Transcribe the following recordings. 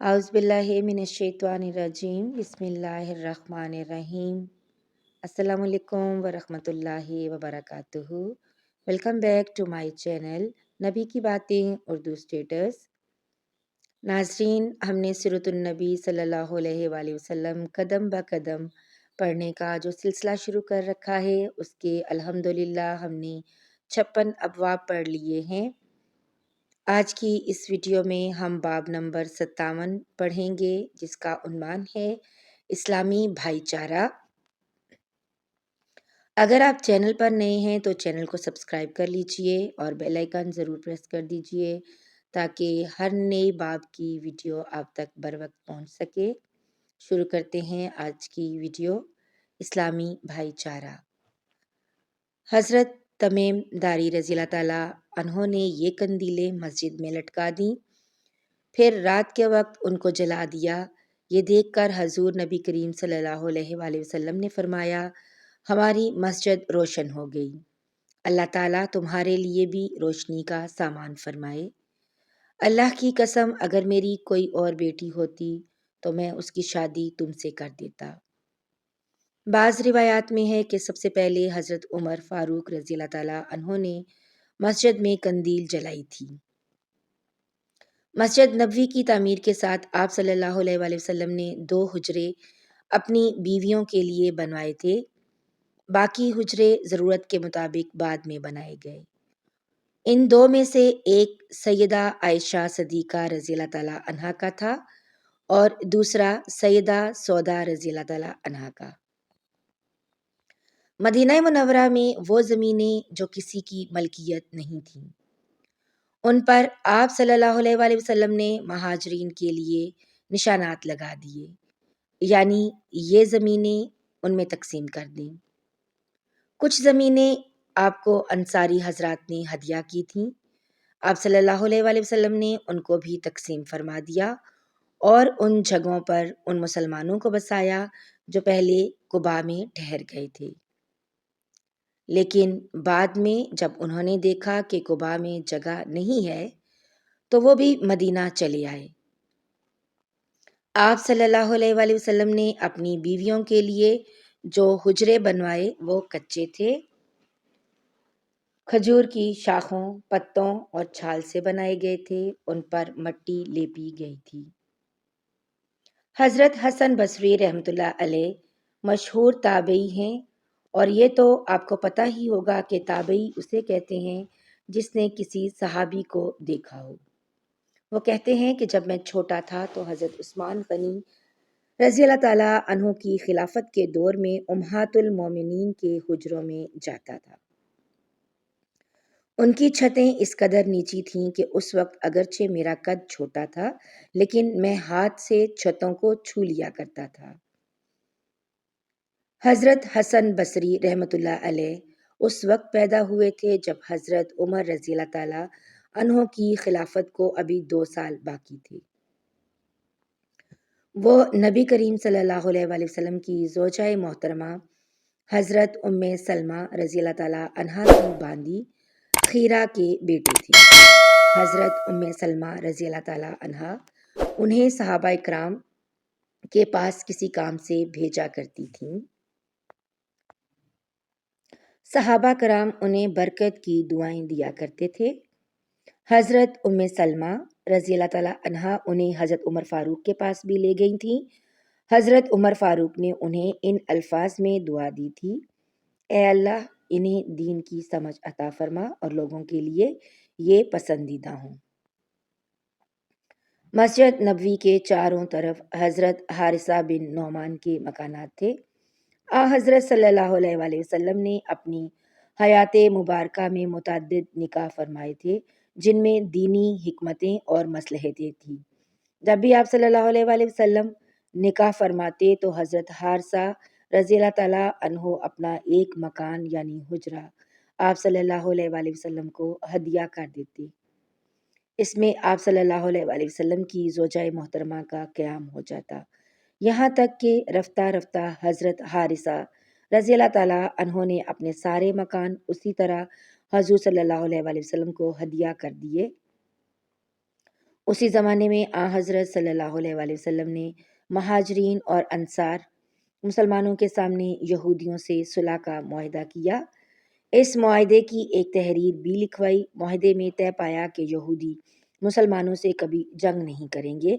اعوذ باللہ من الشیطان الرجیم بسم اللہ الرحمن الرحیم۔ السلام علیکم ورحمۃ اللہ وبرکاتہ۔ Welcome back to my channel نبی کی باتیں اردو اسٹیٹس۔ ناظرین، ہم نے سیرت النبی صلی اللہ علیہ وآلہ وسلم قدم بہ قدم پڑھنے کا جو سلسلہ شروع کر رکھا ہے، اس کے الحمدللہ ہم نے 56 ابواب پڑھ لیے ہیں۔ آج کی اس ویڈیو میں ہم باب نمبر 57 پڑھیں گے، جس کا عنوان ہے اسلامی بھائی چارہ۔ اگر آپ چینل پر نئے ہیں تو چینل کو سبسکرائب کر لیجئے اور بیل آئیکن ضرور پریس کر دیجئے تاکہ ہر نئے باب کی ویڈیو آپ تک بر وقت پہنچ سکے۔ شروع کرتے ہیں آج کی ویڈیو، اسلامی بھائی چارہ۔ حضرت تمیم داری رضی اللہ تعالیٰ عنہ نے یہ قندیلیں مسجد میں لٹکا دیں، پھر رات کے وقت ان کو جلا دیا۔ یہ دیکھ کر حضور نبی کریم صلی اللہ علیہ وآلہ وسلم نے فرمایا، ہماری مسجد روشن ہو گئی، اللہ تعالیٰ تمہارے لیے بھی روشنی کا سامان فرمائے۔ اللہ کی قسم، اگر میری کوئی اور بیٹی ہوتی تو میں اس کی شادی تم سے کر دیتا۔ بعض روایات میں ہے کہ سب سے پہلے حضرت عمر فاروق رضی اللہ تعالیٰ عنہ نے مسجد میں قندیل جلائی تھی۔ مسجد نبوی کی تعمیر کے ساتھ آپ صلی اللہ علیہ وآلہ وسلم نے 2 حجرے اپنی بیویوں کے لیے بنوائے تھے، باقی حجرے ضرورت کے مطابق بعد میں بنائے گئے۔ ان 2 میں سے ایک سیدہ عائشہ صدیقہ رضی اللہ تعالیٰ عنہا کا تھا اور دوسرا سیدہ سودا رضی اللہ تعالیٰ عنہا کا۔ مدینہ منورہ میں وہ زمینیں جو کسی کی ملکیت نہیں تھیں، ان پر آپ صلی اللہ علیہ وآلہ وسلم نے مہاجرین کے لیے نشانات لگا دیے، یعنی یہ زمینیں ان میں تقسیم کر دیں۔ کچھ زمینیں آپ کو انصاری حضرات نے ہدیہ کی تھیں، آپ صلی اللہ علیہ وآلہ وسلم نے ان کو بھی تقسیم فرما دیا اور ان جگہوں پر ان مسلمانوں کو بسایا جو پہلے قباء میں ٹھہر گئے تھے۔ لیکن بعد میں جب انہوں نے دیکھا کہ قباء میں جگہ نہیں ہے تو وہ بھی مدینہ چلے آئے۔ آپ صلی اللہ علیہ وآلہ وسلم نے اپنی بیویوں کے لیے جو حجرے بنوائے وہ کچے تھے، کھجور کی شاخوں، پتوں اور چھال سے بنائے گئے تھے، ان پر مٹی لیپی گئی تھی۔ حضرت حسن بصری رحمۃ اللہ علیہ مشہور تابعی ہیں، اور یہ تو آپ کو پتہ ہی ہوگا کہ تابعی اسے کہتے ہیں جس نے کسی صحابی کو دیکھا ہو۔ وہ کہتے ہیں کہ جب میں چھوٹا تھا تو حضرت عثمان غنی رضی اللہ تعالیٰ عنہ کی خلافت کے دور میں امہات المومنین کے حجروں میں جاتا تھا۔ ان کی چھتیں اس قدر نیچی تھیں کہ اس وقت اگرچہ میرا قد چھوٹا تھا لیکن میں ہاتھ سے چھتوں کو چھو لیا کرتا تھا۔ حضرت حسن بصری رحمۃ اللہ علیہ اس وقت پیدا ہوئے تھے جب حضرت عمر رضی اللہ تعالیٰ عنہ کی خلافت کو ابھی 2 سال باقی تھے۔ وہ نبی کریم صلی اللہ علیہ وآلہ وسلم کی زوجہ محترمہ حضرت ام سلمہ رضی اللہ تعالیٰ عنہا کی باندی خیرہ کے بیٹے تھے۔ حضرت ام سلمہ رضی اللہ تعالیٰ عنہا انہیں صحابہ کرام کے پاس کسی کام سے بھیجا کرتی تھیں۔ صحابہ کرام انہیں برکت کی دعائیں دیا کرتے تھے۔ حضرت ام سلمہ رضی اللہ تعالیٰ عنہا انہیں حضرت عمر فاروق کے پاس بھی لے گئی تھیں۔ حضرت عمر فاروق نے انہیں ان الفاظ میں دعا دی تھی، اے اللہ انہیں دین کی سمجھ عطا فرما اور لوگوں کے لیے یہ پسندیدہ ہوں۔ مسجد نبوی کے چاروں طرف حضرت حارثہ بن نعمان کے مکانات تھے۔ حضرت صلی اللہ علیہ وآلہ وسلم نے اپنی حیات مبارکہ میں متعدد نکاح فرمائے تھے جن میں دینی حکمتیں اور مصلحتیں تھیں۔ جب بھی آپ صلی اللہ علیہ وآلہ وسلم نکاح فرماتے تو حضرت حارثہ رضی اللہ تعالیٰ عنہ اپنا ایک مکان یعنی حجرہ آپ صلی اللہ علیہ وآلہ وسلم کو ہدیہ کر دیتے۔ اس میں آپ صلی اللہ علیہ وآلہ وسلم کی زوجہ محترمہ کا قیام ہو جاتا، یہاں تک کہ رفتہ رفتہ حضرت حارثہ رضی اللہ تعالیٰ عنہ نے اپنے سارے مکان اسی طرح حضور صلی اللہ علیہ وآلہ وسلم کو ہدیہ کر دیے۔ اسی زمانے میں حضرت صلی اللہ علیہ وآلہ وسلم نے مہاجرین اور انصار مسلمانوں کے سامنے یہودیوں سے صلح کا معاہدہ کیا۔ اس معاہدے کی ایک تحریر بھی لکھوائی۔ معاہدے میں طے پایا کہ یہودی مسلمانوں سے کبھی جنگ نہیں کریں گے،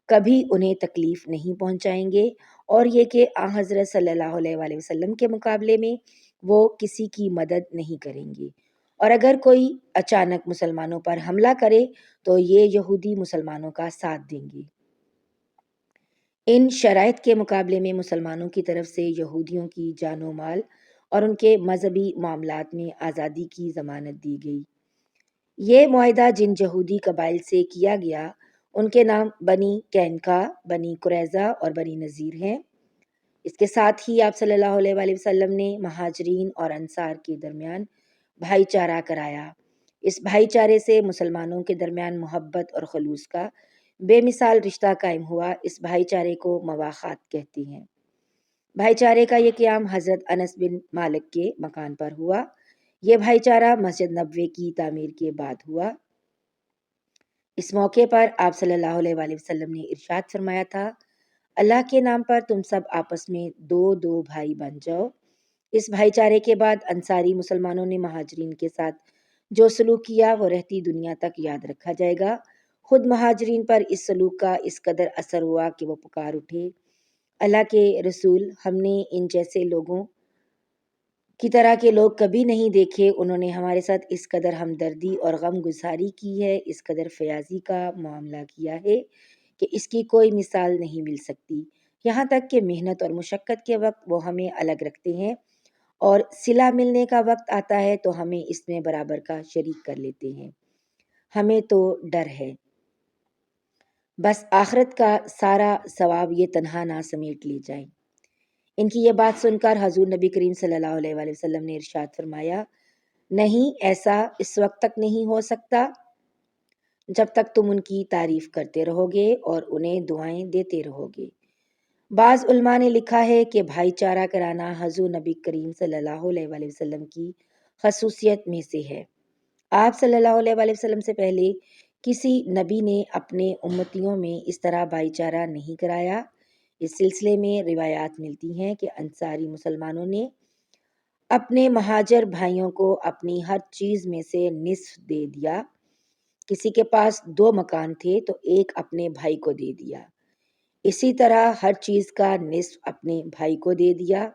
کبھی انہیں تکلیف نہیں پہنچائیں گے، اور یہ کہ حضرت صلی اللہ علیہ وآلہ وسلم کے مقابلے میں وہ کسی کی مدد نہیں کریں گے، اور اگر کوئی اچانک مسلمانوں پر حملہ کرے تو یہ یہودی مسلمانوں کا ساتھ دیں گے۔ ان شرائط کے مقابلے میں مسلمانوں کی طرف سے یہودیوں کی جان و مال اور ان کے مذہبی معاملات میں آزادی کی ضمانت دی گئی۔ یہ معاہدہ جن یہودی قبائل سے کیا گیا ان کے نام بنی قینقاع، بنی قریظہ اور بنی نذیر ہیں۔ اس کے ساتھ ہی آپ صلی اللہ علیہ وآلہ وسلم نے مہاجرین اور انصار کے درمیان بھائی چارہ کرایا۔ اس بھائی چارے سے مسلمانوں کے درمیان محبت اور خلوص کا بے مثال رشتہ قائم ہوا۔ اس بھائی چارے کو مواخات کہتے ہیں۔ بھائی چارے کا یہ قیام حضرت انس بن مالک کے مکان پر ہوا۔ یہ بھائی چارہ مسجد نبوی کی تعمیر کے بعد ہوا۔ اس موقع پر آپ صلی اللہ علیہ وآلہ وسلم نے ارشاد فرمایا تھا، اللہ کے نام پر تم سب آپس میں دو دو بھائی بن جاؤ۔ اس بھائی چارے کے بعد انصاری مسلمانوں نے مہاجرین کے ساتھ جو سلوک کیا وہ رہتی دنیا تک یاد رکھا جائے گا۔ خود مہاجرین پر اس سلوک کا اس قدر اثر ہوا کہ وہ پکار اٹھے، اللہ کے رسول، ہم نے ان جیسے لوگوں کی طرح کے لوگ کبھی نہیں دیکھے۔ انہوں نے ہمارے ساتھ اس قدر ہمدردی اور غم گساری کی ہے، اس قدر فیاضی کا معاملہ کیا ہے کہ اس کی کوئی مثال نہیں مل سکتی۔ یہاں تک کہ محنت اور مشقت کے وقت وہ ہمیں الگ رکھتے ہیں، اور صلہ ملنے کا وقت آتا ہے تو ہمیں اس میں برابر کا شریک کر لیتے ہیں۔ ہمیں تو ڈر ہے بس آخرت کا سارا ثواب یہ تنہا نہ سمیٹ لے جائیں۔ ان کی یہ بات سن کر حضور نبی کریم صلی اللہ علیہ وآلہ وسلم نے ارشاد فرمایا، نہیں، ایسا اس وقت تک نہیں ہو سکتا جب تک تم ان کی تعریف کرتے رہو گے اور انہیں دعائیں دیتے رہو گے۔ بعض علماء نے لکھا ہے کہ بھائی چارہ کرانا حضور نبی کریم صلی اللہ علیہ وآلہ وسلم کی خصوصیت میں سے ہے۔ آپ صلی اللہ علیہ وآلہ وسلم سے پہلے کسی نبی نے اپنے امتیوں میں اس طرح بھائی چارہ نہیں کرایا۔ اس سلسلے میں روایات ملتی ہیں کہ انصاری مسلمانوں نے اپنے مہاجر بھائیوں کو اپنی ہر چیز میں سے نصف دے دیا۔ کسی کے پاس 2 مکان تھے تو ایک اپنے بھائی کو دے دیا، اسی طرح ہر چیز کا نصف اپنے بھائی کو دے دیا۔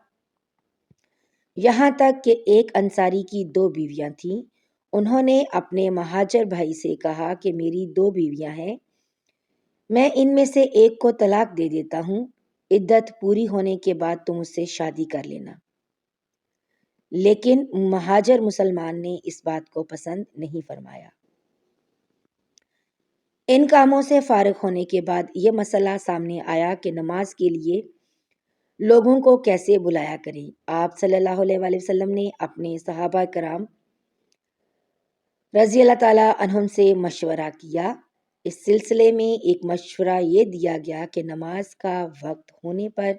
یہاں تک کہ ایک انصاری کی 2 بیویاں تھیں، انہوں نے اپنے مہاجر بھائی سے کہا کہ میری 2 بیویاں ہیں، میں ان میں سے ایک کو طلاق دے دیتا ہوں، عدت پوری ہونے کے بعد تم اس سے شادی کر لینا۔ لیکن مہاجر مسلمان نے اس بات کو پسند نہیں فرمایا۔ ان کاموں سے فارغ ہونے کے بعد یہ مسئلہ سامنے آیا کہ نماز کے لیے لوگوں کو کیسے بلایا کریں۔ آپ صلی اللہ علیہ وآلہ وسلم نے اپنے صحابہ کرام رضی اللہ تعالیٰ عنہم سے مشورہ کیا۔ اس سلسلے میں ایک مشورہ یہ دیا گیا کہ نماز کا وقت ہونے پر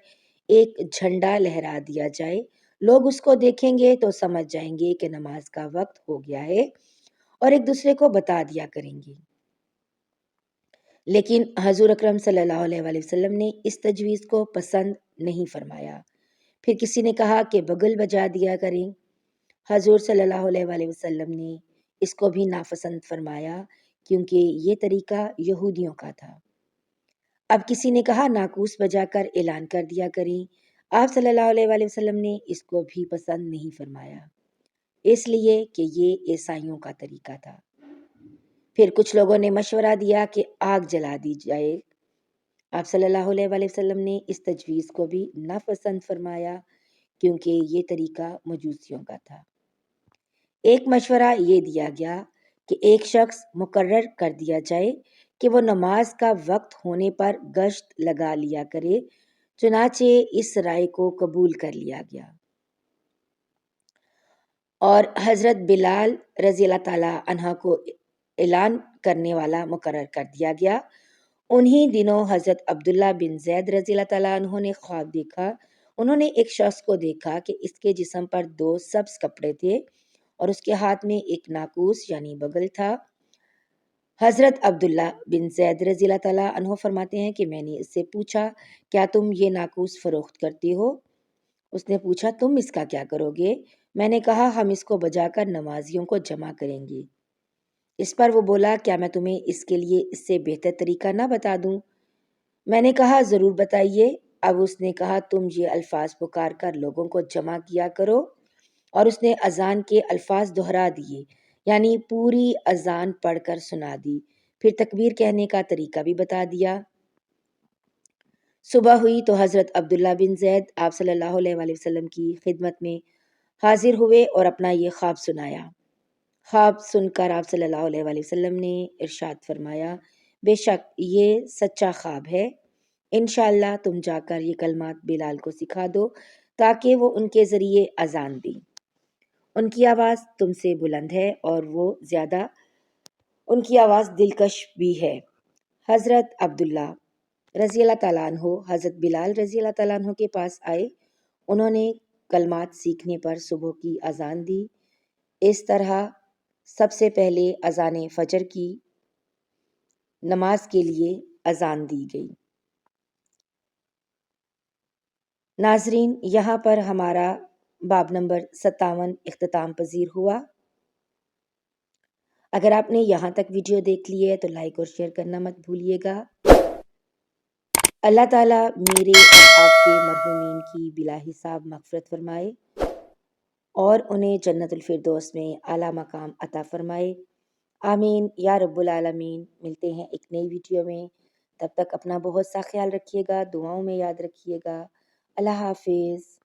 ایک جھنڈا لہرا دیا جائے، لوگ اس کو دیکھیں گے تو سمجھ جائیں گے کہ نماز کا وقت ہو گیا ہے، اور ایک دوسرے کو بتا دیا کریں گے۔ لیکن حضور اکرم صلی اللہ علیہ وآلہ وسلم نے اس تجویز کو پسند نہیں فرمایا۔ پھر کسی نے کہا کہ بغل بجا دیا کریں۔ حضور صلی اللہ علیہ وآلہ وسلم نے اس کو بھی ناپسند فرمایا کیونکہ یہ طریقہ یہودیوں کا تھا۔ اب کسی نے کہا ناقوس بجا کر اعلان کر دیا کریں۔ آپ صلی اللہ علیہ وآلہ وسلم نے اس کو بھی پسند نہیں فرمایا، اس لیے کہ یہ عیسائیوں کا طریقہ تھا۔ پھر کچھ لوگوں نے مشورہ دیا کہ آگ جلا دی جائے۔ آپ صلی اللہ علیہ وآلہ وسلم نے اس تجویز کو بھی ناپسند فرمایا کیونکہ یہ طریقہ مجوسیوں کا تھا۔ ایک مشورہ یہ دیا گیا کہ ایک شخص مقرر کر دیا جائے کہ وہ نماز کا وقت ہونے پر گشت لگا لیا کرے، چنانچہ اس رائے کو قبول کر لیا گیا، اور حضرت بلال رضی اللہ تعالیٰ عنہ کو اعلان کرنے والا مقرر کر دیا گیا۔ انہی دنوں حضرت عبداللہ بن زید رضی اللہ تعالیٰ عنہ نے خواب دیکھا۔ انہوں نے ایک شخص کو دیکھا کہ اس کے جسم پر 2 سبز کپڑے تھے اور اس کے ہاتھ میں ایک ناقوس یعنی بغل تھا۔ حضرت عبداللہ بن زید رضی اللہ تعالیٰ عنہ فرماتے ہیں کہ میں نے اس سے پوچھا کیا تم یہ ناقوس فروخت کرتی ہو؟ اس نے پوچھا تم اس کا کیا کرو گے؟ میں نے کہا ہم اس کو بجا کر نمازیوں کو جمع کریں گے۔ اس پر وہ بولا کیا میں تمہیں اس کے لیے اس سے بہتر طریقہ نہ بتا دوں؟ میں نے کہا ضرور بتائیے۔ اب اس نے کہا تم یہ الفاظ پکار کر لوگوں کو جمع کیا کرو، اور اس نے اذان کے الفاظ دہرا دیے، یعنی پوری اذان پڑھ کر سنا دی، پھر تکبیر کہنے کا طریقہ بھی بتا دیا۔ صبح ہوئی تو حضرت عبداللہ بن زید آپ صلی اللہ علیہ وآلہ وسلم کی خدمت میں حاضر ہوئے اور اپنا یہ خواب سنایا۔ خواب سن کر آپ صلی اللہ علیہ وآلہ وسلم نے ارشاد فرمایا بے شک یہ سچا خواب ہے، انشاءاللہ تم جا کر یہ کلمات بلال کو سکھا دو تاکہ وہ ان کے ذریعے اذان دیں۔ ان کی آواز تم سے بلند ہے اور وہ زیادہ ان کی آواز دلکش بھی ہے۔ حضرت عبداللہ رضی اللہ تعالیٰ عنہ حضرت بلال رضی اللہ تعالیٰ عنہ کے پاس آئے، انہوں نے کلمات سیکھنے پر صبح کی اذان دی۔ اس طرح سب سے پہلے اذان فجر کی نماز کے لیے اذان دی گئی۔ ناظرین، یہاں پر ہمارا باب نمبر 57 اختتام پذیر ہوا۔ اگر آپ نے یہاں تک ویڈیو دیکھ لی ہے تو لائک اور شیئر کرنا مت بھولیے گا۔ اللہ تعالیٰ میرے اور آپ کے مرحومین کی بلا حساب مغفرت فرمائے اور انہیں جنت الفردوس میں اعلیٰ مقام عطا فرمائے، آمین یا رب العالمین۔ ملتے ہیں ایک نئی ویڈیو میں، تب تک اپنا بہت سا خیال رکھیے گا، دعاؤں میں یاد رکھیے گا۔ اللہ حافظ۔